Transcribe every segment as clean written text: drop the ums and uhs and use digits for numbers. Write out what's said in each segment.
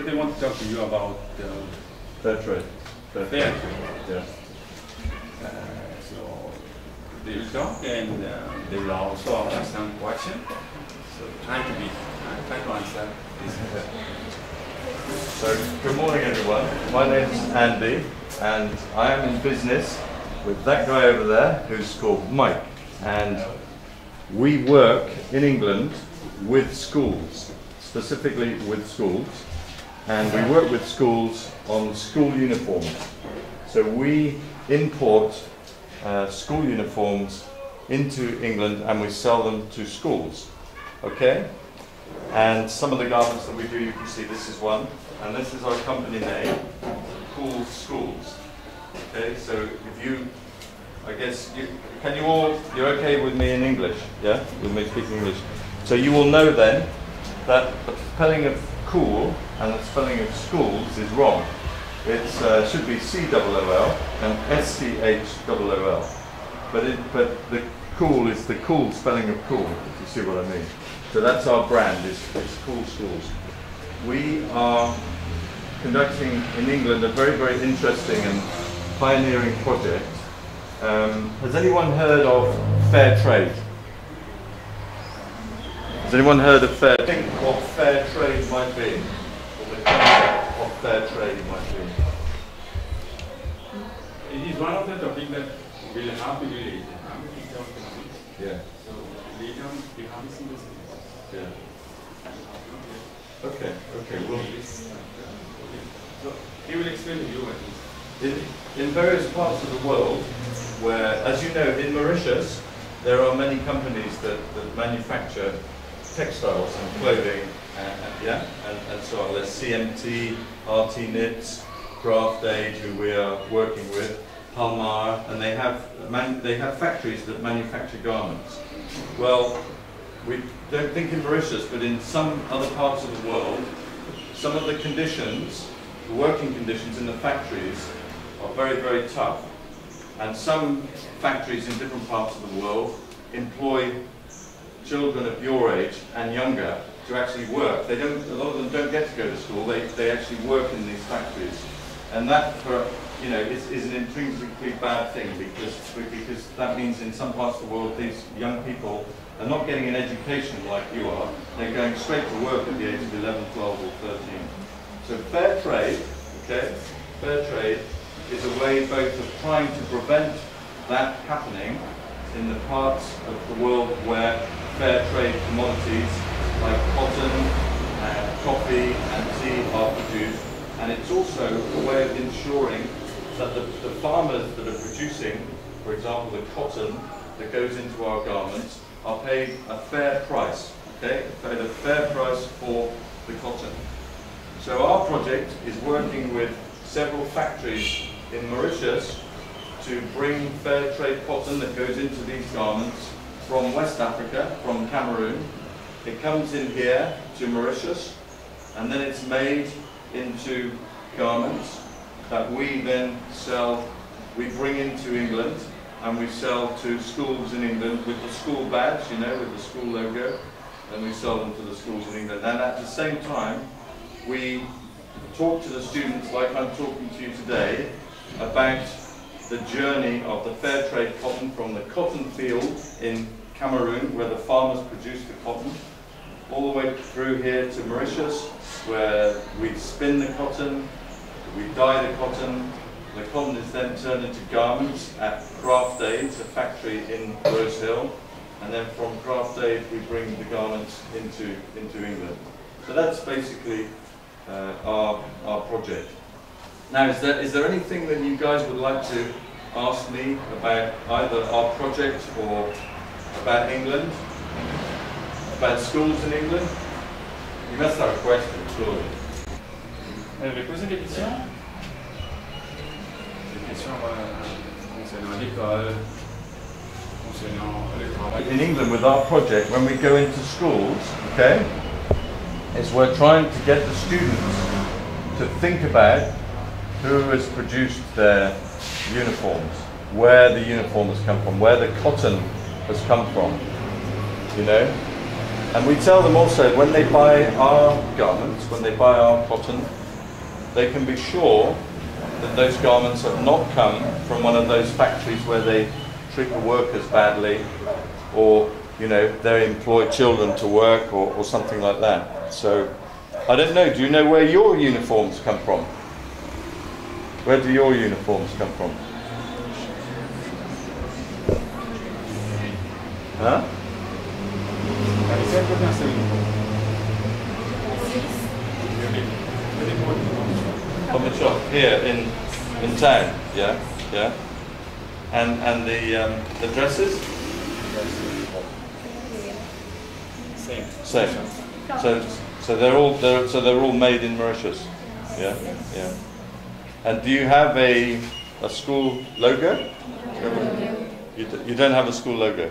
So they want to talk to you about fair trade. fair trade. Yeah. So they will talk and they will also ask some questions. So try to answer this. So good morning everyone. My name's Andy and I am in business with that guy over there who's called Mike, and we work in England with schools, specifically with schools, and we work with schools on school uniforms. So we import school uniforms into England and we sell them to schools, okay? And some of the garments that we do, you can see this is one, and this is our company name, Koolskools. Okay, so if you, I guess, you're okay with me in English, yeah? With me speaking English. So you will know then that the spelling of cool and the spelling of schools is wrong. It should be C-O-O-L and S-C-H-O-O-L. But the cool is the cool spelling of cool, if you see what I mean. So that's our brand, it's Koolskools. We are conducting in England a very, very interesting and pioneering project. Has anyone heard of fair trade? Has anyone heard of fair trade? Think what fair trade might be, or the concept of fair trade might be. It is one of the topics that will have to be later. Yeah. So later economics in this. Yeah. Okay. Well, so he will explain to you at least. in various parts of the world, where, as you know, in Mauritius, there are many companies that manufacture textiles and clothing, and so on. There's CMT, RT Knits, Craft Age, who we are working with, Palmar, and they have factories that manufacture garments. Well, we don't think in Mauritius, but in some other parts of the world, some of the conditions, the working conditions in the factories are very, very tough. And some factories in different parts of the world employ children of your age and younger to actually work. A lot of them don't get to go to school, they actually work in these factories. And that, is an intrinsically bad thing, because that means in some parts of the world these young people are not getting an education like you are, they're going straight to work at the age of 11, 12 or 13. So fair trade, okay, fair trade is a way both of trying to prevent that happening in the parts of the world where fair trade commodities like cotton, coffee and tea are produced, and it's also a way of ensuring that the farmers that are producing, for example, the cotton that goes into our garments, are paid a fair price, okay? Paid a fair price for the cotton. So our project is working with several factories in Mauritius to bring fair trade cotton that goes into these garments from West Africa, from Cameroon. It comes in here to Mauritius, and then it's made into garments that we then sell, we bring into England, and we sell to schools in England with the school badge, with the school logo, and we sell them to the schools in England. And at the same time, we talk to the students, like I'm talking to you today, about the journey of the fair trade cotton from the cotton field in Cameroon, where the farmers produce the cotton, all the way through here to Mauritius, where we spin the cotton, we dye the cotton is then turned into garments at Craft Aid, a factory in Rose Hill, and then from Craft Aid we bring the garments into England. So that's basically our project. Now, is there anything that you guys would like to ask me about either our project or about England, about schools in England? You must have a question, surely. Vous avez posé des questions? Des questions concernant l'école, concernant le travail. In England, with our project, when we go into schools, okay, is we're trying to get the students to think about who has produced their uniforms, where the uniforms come from, where the cotton has come from, And we tell them also, when they buy our garments, when they buy our cotton, they can be sure that those garments have not come from one of those factories where they treat the workers badly, or they employ children to work, or something like that. So I don't know, do you know where your uniforms come from? Where do your uniforms come from? Huh? From the shop here in town, yeah. And the dresses? Same. So they're all made in Mauritius, yeah. And do you have a school logo? You don't have a school logo.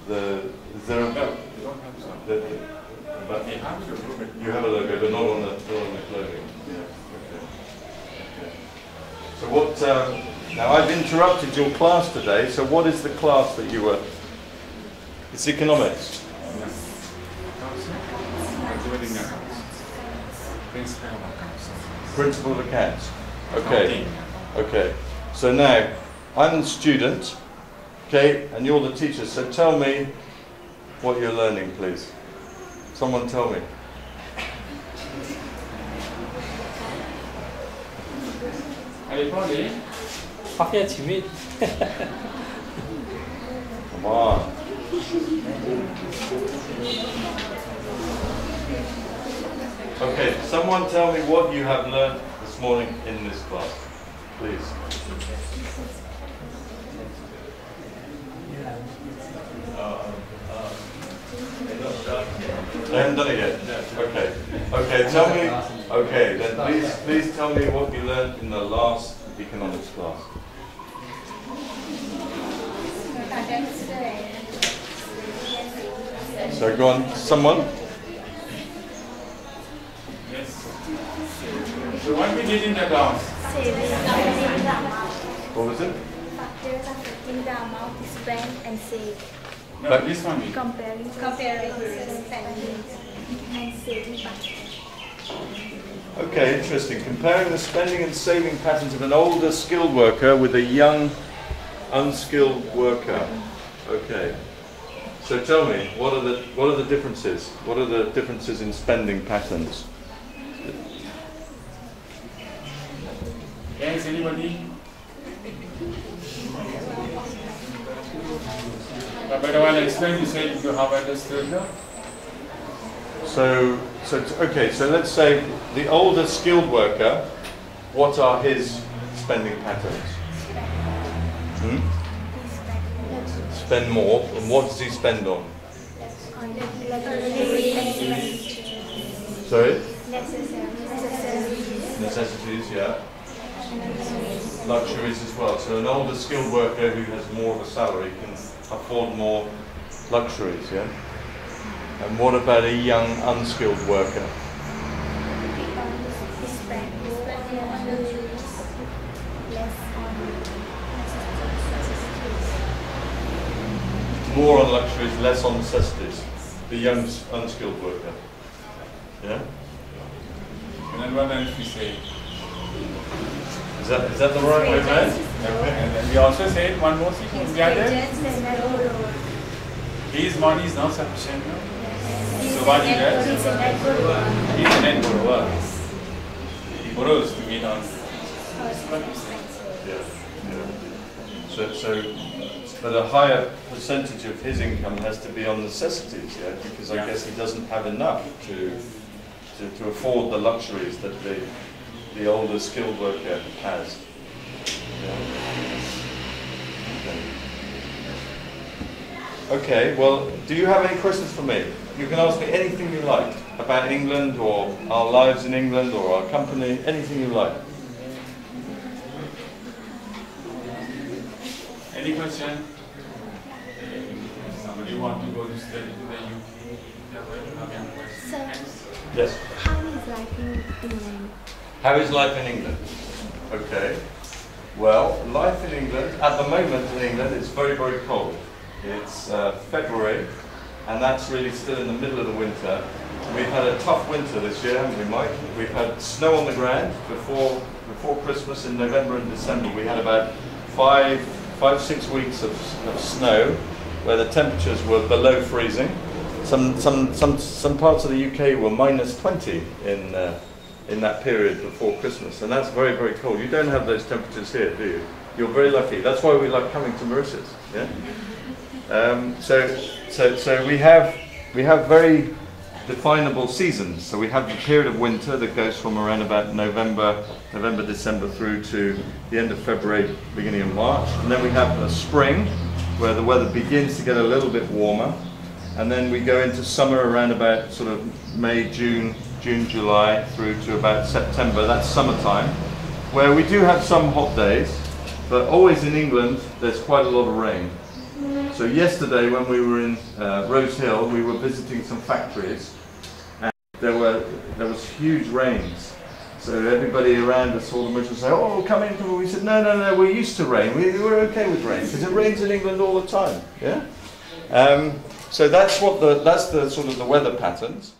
Is there a? No, you don't have some. But you have a logo, but not on the clothing. Yeah. Okay. So what? Now I've interrupted your class today. So what is the class that you were? It's economics. Principle of accounts. Okay. So now I'm the student. Okay, and you're the teacher. So tell me what you're learning, please. Someone tell me. Come on. Okay, someone tell me what you have learned this morning in this class, please. They haven't done it yet? Okay, tell me, then please tell me what you learned in the last economics class. So go on, someone? Yes. So what we did in the class? What was it? Factors affecting the amount spent and saved. No, but this one we Comparing spending and saving patterns. Okay, interesting. Comparing the spending and saving patterns of an older skilled worker with a young unskilled worker. Okay. So tell me, what are the differences? What are the differences in spending patterns? Yes, anybody? But I want to explain, you said you have understood now? So let's say the older skilled worker, what are his spending patterns? Spend more, and what does he spend on? Sorry? Necessities, yeah. Luxuries as well. So an older skilled worker who has more of a salary can afford more luxuries, yeah? And what about a young unskilled worker? More on luxuries, less on necessities. The young unskilled worker. Yeah? And then what else we say? Is that the right way, man? And then we also said one more thing. His money is not sufficient. No? So what he does? He's a net borrower. He borrows to meet on. So, but a higher percentage of his income has to be on necessities, yeah? Because I guess he doesn't have enough to afford the luxuries that the older skilled worker has. Okay, well, do you have any questions for me? You can ask me anything you like about England or our lives in England or our company, anything you like. Any question? Somebody want to go to study to the UK? So, Yes. how is life in England? How is life in England? Okay. Well, life in England, at the moment in England, it's very, very cold. It's February, and that's really still in the middle of the winter. We've had a tough winter this year, haven't we, Mike? We've had snow on the ground before Christmas in November and December. We had about 5-6 weeks of snow where the temperatures were below freezing. Some parts of the UK were -20 in that period before Christmas, and that's very, very cold. You don't have those temperatures here, do you? You're very lucky. That's why we like coming to Mauritius. Yeah. So we have very definable seasons. So we have the period of winter that goes from around about November, December through to the end of February, beginning of March. And then we have a spring where the weather begins to get a little bit warmer. And then we go into summer around about sort of May, June, July through to about September. That's summertime, where we do have some hot days, but always in England there's quite a lot of rain. So yesterday when we were in Rose Hill, we were visiting some factories, and there was huge rains. So everybody around us, all the merchants say, "Oh, come in." We said, "No, we're used to rain. We're okay with rain because it rains in England all the time." Yeah. So that's the sort of the weather patterns.